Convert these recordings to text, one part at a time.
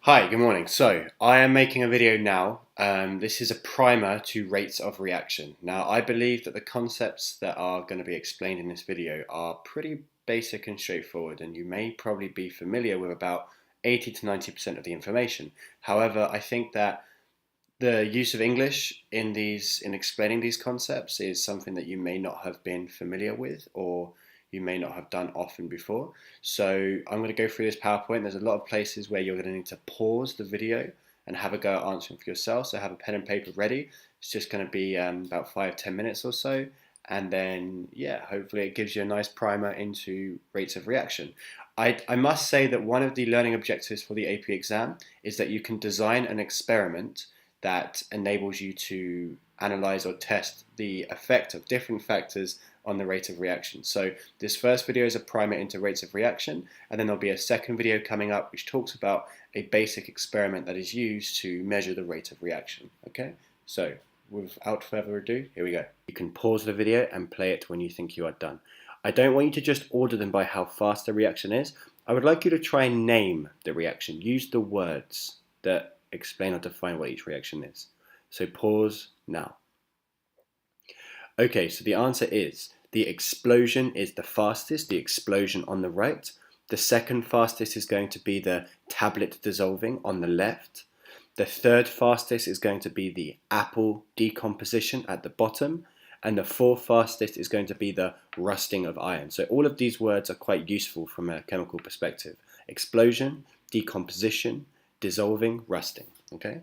Hi, good morning. So, I am making a video now. This is a primer to rates of reaction. Now, I believe that the concepts that are going to be explained in this video are pretty basic and straightforward, and you may probably be familiar with about 80 to 90% of the information. However, I think that the use of English in explaining these concepts is something that you may not have been familiar with or you may not have done often before. So I'm going to go through this PowerPoint. There's a lot of places where you're going to need to pause the video and have a go at answering for yourself. So have a pen and paper ready. It's just going to be about 5-10 minutes or so. And then, yeah, hopefully it gives you a nice primer into rates of reaction. I must say that one of the learning objectives for the AP exam is that you can design an experiment that enables you to analyze or test the effect of different factors on the rate of reaction. So this first video is a primer into rates of reaction, and then there'll be a second video coming up which talks about a basic experiment that is used to measure the rate of reaction. Okay, so without further ado, here we go. You can pause the video and play it when you think you are done. I don't want you to just order them by how fast the reaction is. I would like you to try and name the reaction. Use the words that explain or define what each reaction is. So pause now. Okay, so the answer is the explosion is the fastest, the explosion on the right. The second fastest is going to be the tablet dissolving on the left. The third fastest is going to be the apple decomposition at the bottom. And the fourth fastest is going to be the rusting of iron. So all of these words are quite useful from a chemical perspective. Explosion, decomposition, dissolving, rusting. Okay.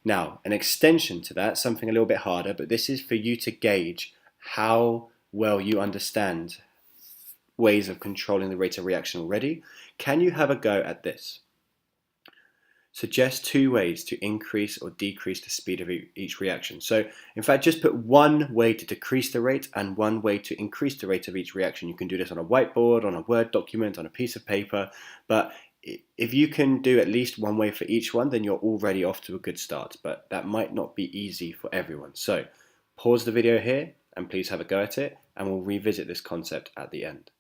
Now, an extension to that, something a little bit harder, but this is for you to gauge how well you understand ways of controlling the rate of reaction already. Can you have a go at this? Suggest 2 ways to increase or decrease the speed of each reaction. So, in fact, just put one way to decrease the rate and one way to increase the rate of each reaction. You can do this on a whiteboard, on a Word document, on a piece of paper, but if you can do at least one way for each one, then you're already off to a good start, but that might not be easy for everyone. So pause the video here and please have a go at it, and we'll revisit this concept at the end.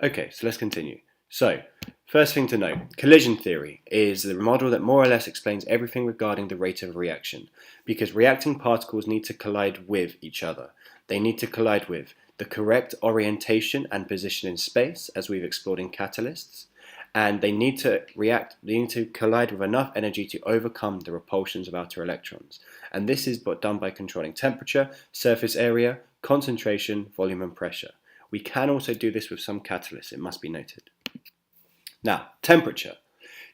Okay, so let's continue. So, first thing to know, collision theory is the model that more or less explains everything regarding the rate of reaction, because reacting particles need to collide with each other. They need to collide with the correct orientation and position in space, as we've explored in catalysts, and they need to collide with enough energy to overcome the repulsions of outer electrons. And this is done by controlling temperature, surface area, concentration, volume and pressure. We can also do this with some catalysts, it must be noted. Now, temperature.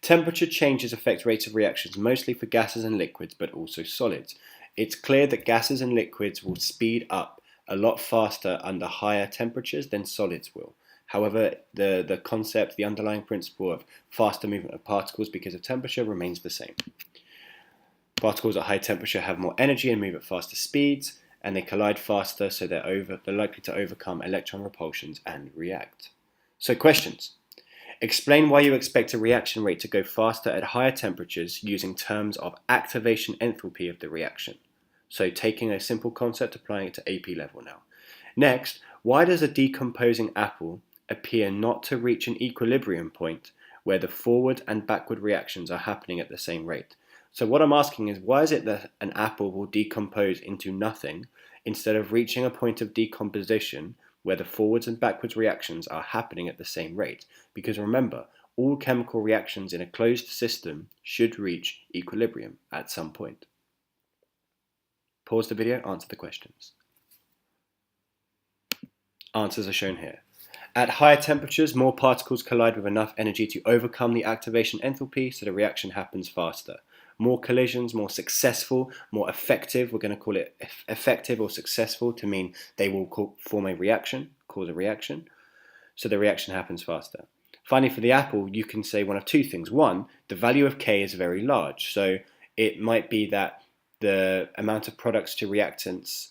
Temperature changes affect rates of reactions mostly for gases and liquids, but also solids. It's clear that gases and liquids will speed up a lot faster under higher temperatures than solids will. However, the concept, the underlying principle of faster movement of particles because of temperature remains the same. Particles at high temperature have more energy and move at faster speeds, and they collide faster, so they're likely to overcome electron repulsions and react. So questions. Explain why you expect a reaction rate to go faster at higher temperatures using terms of activation enthalpy of the reaction. So taking a simple concept, applying it to AP level now. Next, why does a decomposing apple appear not to reach an equilibrium point where the forward and backward reactions are happening at the same rate? So what I'm asking is, why is it that an apple will decompose into nothing instead of reaching a point of decomposition where the forwards and backwards reactions are happening at the same rate? Because remember, all chemical reactions in a closed system should reach equilibrium at some point. Pause the video, answer the questions. Answers are shown here. At higher temperatures, more particles collide with enough energy to overcome the activation enthalpy, so the reaction happens faster. More collisions, more successful, more effective. We're going to call it effective or successful to mean they will form a reaction, cause a reaction. So the reaction happens faster. Finally, for the apple, you can say one of two things. One, the value of K is very large. So it might be that the amount of products to reactants,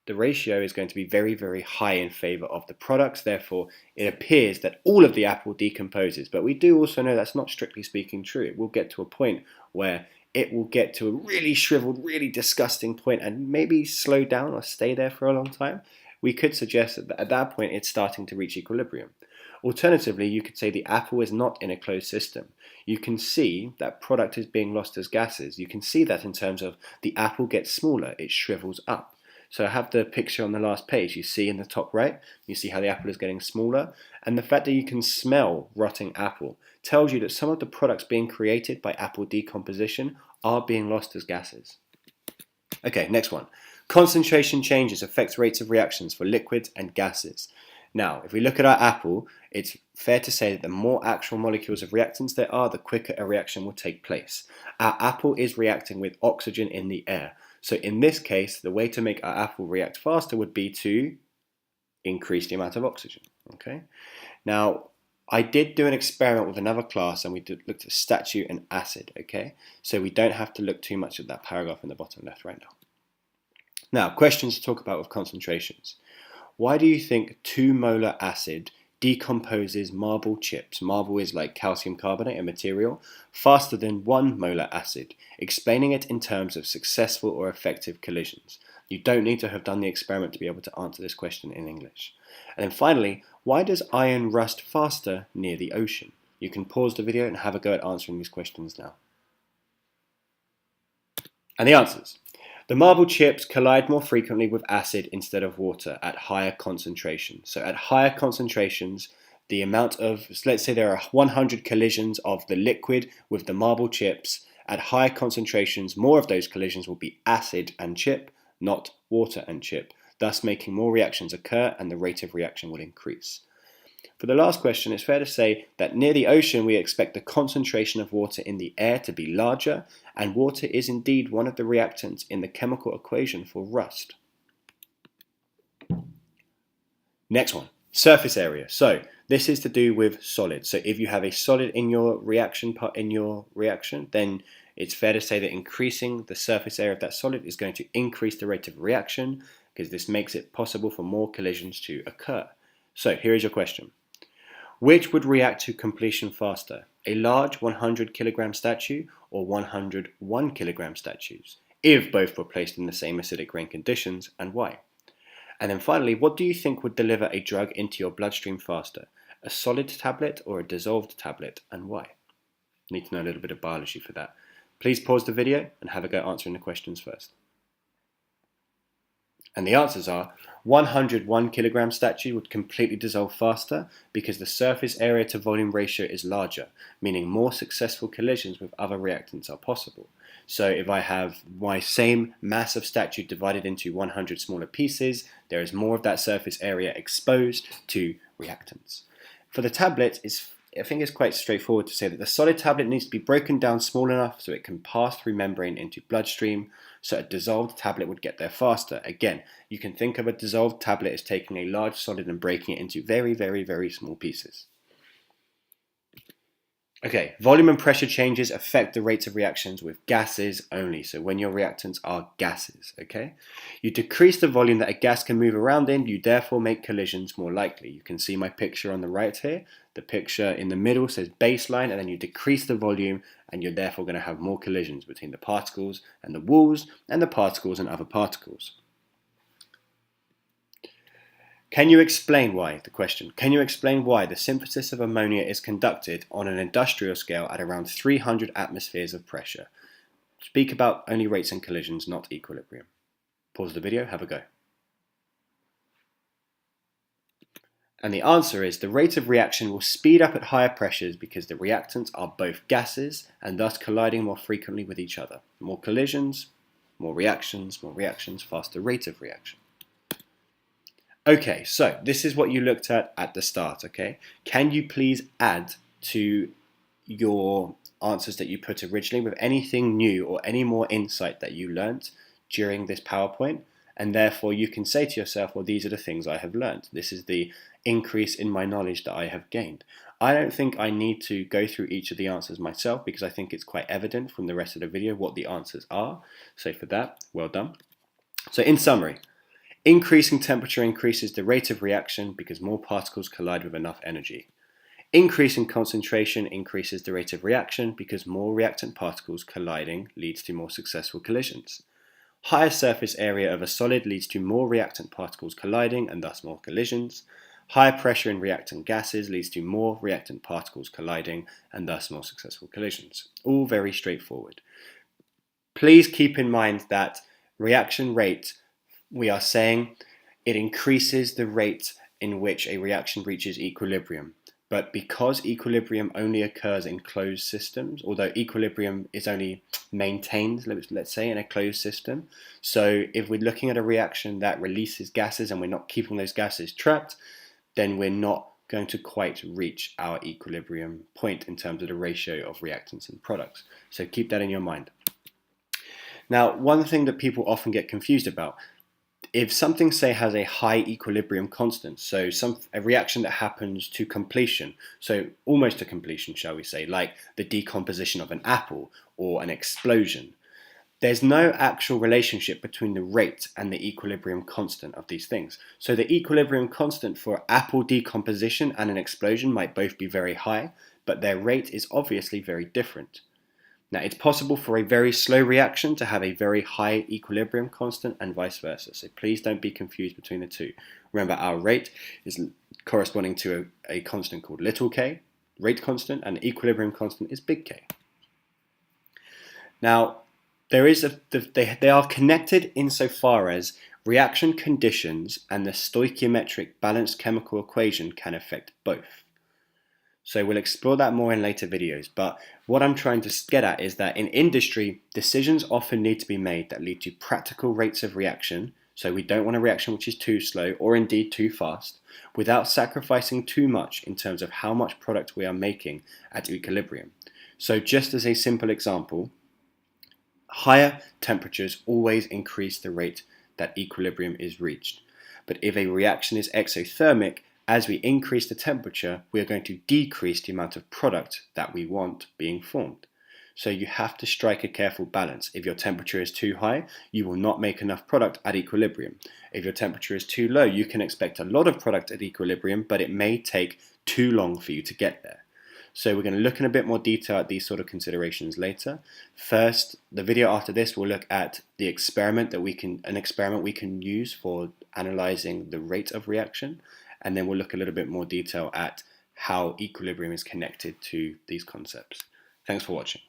the ratio is going to be very, very high in favor of the products. Therefore, it appears that all of the apple decomposes. But we do also know that's not strictly speaking true. It will get to a point where it will get to a really shriveled, really disgusting point and maybe slow down or stay there for a long time. We could suggest that at that point it's starting to reach equilibrium. Alternatively, you could say the apple is not in a closed system. You can see that product is being lost as gases. You can see that in terms of the apple gets smaller, it shrivels up. So I have the picture on the last page. You see in the top right, you see how the apple is getting smaller. And the fact that you can smell rotting apple tells you that some of the products being created by apple decomposition are being lost as gases. Okay, next one. Concentration changes affect rates of reactions for liquids and gases. Now, if we look at our apple, it's fair to say that the more actual molecules of reactants there are, the quicker a reaction will take place. Our apple is reacting with oxygen in the air. So in this case, the way to make our apple react faster would be to increase the amount of oxygen. Okay. Now, I did do an experiment with another class and we looked at statute and acid. Okay. So we don't have to look too much at that paragraph in the bottom left right now. Now, questions to talk about with concentrations. Why do you think 2 molar acid decomposes marble chips? Marble is like calcium carbonate, a material, faster than 1 molar acid, explaining it in terms of successful or effective collisions. You don't need to have done the experiment to be able to answer this question in English. And then finally, why does iron rust faster near the ocean? You can pause the video and have a go at answering these questions now. And the answers. The marble chips collide more frequently with acid instead of water at higher concentrations. So at higher concentrations, the amount of, let's say there are 100 collisions of the liquid with the marble chips. At higher concentrations, more of those collisions will be acid and chip, not water and chip, thus making more reactions occur and the rate of reaction will increase. For the last question, it's fair to say that near the ocean we expect the concentration of water in the air to be larger, and water is indeed one of the reactants in the chemical equation for rust. Next one, surface area. So this is to do with solids. So if you have a solid in your reaction, then it's fair to say that increasing the surface area of that solid is going to increase the rate of reaction, because this makes it possible for more collisions to occur. So here is your question. Which would react to completion faster, a large 100 kilogram statue or 100 1 kilogram statues, if both were placed in the same acidic rain conditions, and why? And then finally, what do you think would deliver a drug into your bloodstream faster, a solid tablet or a dissolved tablet, and why? Need to know a little bit of biology for that. Please pause the video and have a go answering the questions first. And the answers are 101 kilogram statue would completely dissolve faster because the surface area to volume ratio is larger, meaning more successful collisions with other reactants are possible. So if I have my same mass of statue divided into 100 smaller pieces, there is more of that surface area exposed to reactants. For the tablet, I think it's quite straightforward to say that the solid tablet needs to be broken down small enough so it can pass through membrane into bloodstream, so a dissolved tablet would get there faster. Again, you can think of a dissolved tablet as taking a large solid and breaking it into very, very, very small pieces. Okay, volume and pressure changes affect the rates of reactions with gases only. So when your reactants are gases, okay? You decrease the volume that a gas can move around in, you therefore make collisions more likely. You can see my picture on the right here. The picture in the middle says baseline, and then you decrease the volume, and you're therefore going to have more collisions between the particles and the walls, and the particles and other particles. Can you explain why? The question. Can you explain why the synthesis of ammonia is conducted on an industrial scale at around 300 atmospheres of pressure? Speak about only rates and collisions, not equilibrium. Pause the video, have a go. And the answer is the rate of reaction will speed up at higher pressures because the reactants are both gases and thus colliding more frequently with each other. More collisions, more reactions, faster rate of reaction. Okay, so this is what you looked at the start, okay? Can you please add to your answers that you put originally with anything new or any more insight that you learnt during this PowerPoint? And therefore you can say to yourself, well, these are the things I have learnt. This is the increase in my knowledge that I have gained. I don't think I need to go through each of the answers myself because I think it's quite evident from the rest of the video what the answers are. So for that, well done. So in summary, increasing temperature increases the rate of reaction because more particles collide with enough energy. Increasing concentration increases the rate of reaction because more reactant particles colliding leads to more successful collisions. Higher surface area of a solid leads to more reactant particles colliding and thus more collisions. Higher pressure in reactant gases leads to more reactant particles colliding and thus more successful collisions. All very straightforward. Please keep in mind that reaction rate, we are saying it increases the rate in which a reaction reaches equilibrium. But because equilibrium only occurs in closed systems, although equilibrium is only maintained, let's say, in a closed system, so if we're looking at a reaction that releases gases and we're not keeping those gases trapped, then we're not going to quite reach our equilibrium point in terms of the ratio of reactants and products. So keep that in your mind. Now, one thing that people often get confused about, if something, say, has a high equilibrium constant, so a reaction that happens to completion, so almost to completion, shall we say, like the decomposition of an apple or an explosion, there's no actual relationship between the rate and the equilibrium constant of these things. So the equilibrium constant for apple decomposition and an explosion might both be very high, but their rate is obviously very different. Now, it's possible for a very slow reaction to have a very high equilibrium constant and vice versa. So please don't be confused between the two. Remember, our rate is corresponding to a constant called little k, rate constant, and equilibrium constant is big K. Now, they are connected insofar as reaction conditions and the stoichiometric balanced chemical equation can affect both. So we'll explore that more in later videos, but what I'm trying to get at is that in industry, decisions often need to be made that lead to practical rates of reaction, so we don't want a reaction which is too slow or indeed too fast, without sacrificing too much in terms of how much product we are making at equilibrium. So just as a simple example, higher temperatures always increase the rate that equilibrium is reached. But if a reaction is exothermic, as we increase the temperature, we are going to decrease the amount of product that we want being formed. So you have to strike a careful balance. If your temperature is too high, you will not make enough product at equilibrium. If your temperature is too low, you can expect a lot of product at equilibrium, but it may take too long for you to get there. So we're going to look in a bit more detail at these sort of considerations later. First, the video after this will look at the experiment we can use for analyzing the rate of reaction, and then we'll look a little bit more detail at how equilibrium is connected to these concepts. Thanks for watching.